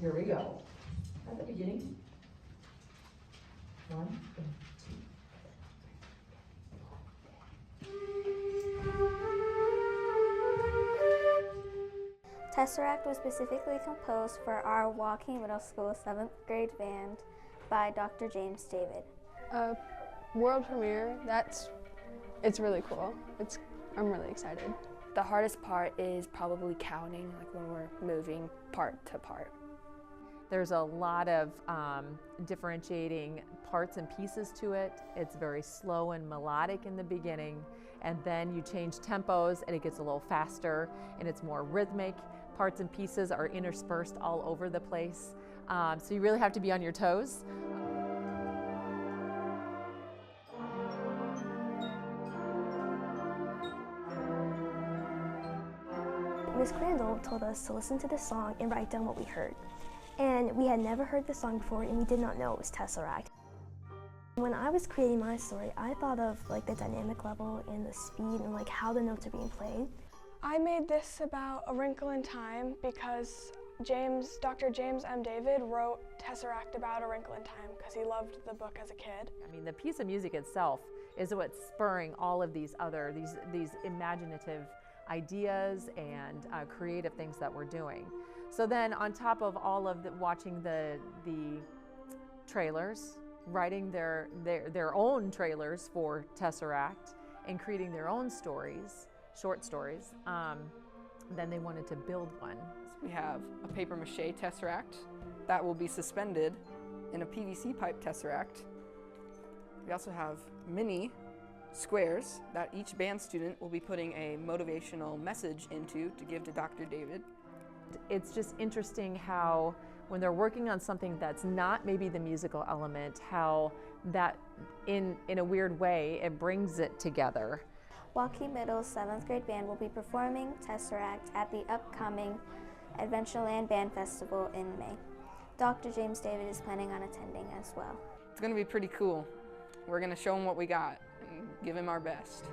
Here we go. At the beginning. 1 and 2. Tesseract was specifically composed for our Woking Middle School 7th grade band by Dr. James David. World premiere, it's really cool. I'm really excited. The hardest part is probably counting, like when we're moving part to part. There's a lot of differentiating parts and pieces to it. It's very slow and melodic in the beginning, and then you change tempos and it gets a little faster and it's more rhythmic. Parts and pieces are interspersed all over the place. So you really have to be on your toes. Ms. Crandall told us to listen to the song and write down what we heard. And we had never heard the song before, and we did not know it was Tesseract. When I was creating my story, I thought of like the dynamic level and the speed and like how the notes are being played. I made this about A Wrinkle in Time because Dr. James M. David wrote Tesseract about A Wrinkle in Time because he loved the book as a kid. I mean, the piece of music itself is what's spurring all of these other, these imaginative ideas and creative things that we're doing. So then on top of all of watching the trailers, writing their own trailers for Tesseract and creating their own stories, short stories, then they wanted to build one. We have a paper mache Tesseract that will be suspended in a PVC pipe Tesseract. We also have mini squares that each band student will be putting a motivational message into to give to Dr. David. It's just interesting how when they're working on something that's not maybe the musical element, how that in a weird way it brings it together. Woking Middle's 7th grade band will be performing Tesseract at the upcoming Adventureland Band Festival in May. Dr. James David is planning on attending as well. It's going to be pretty cool. We're going to show him what we got and give him our best.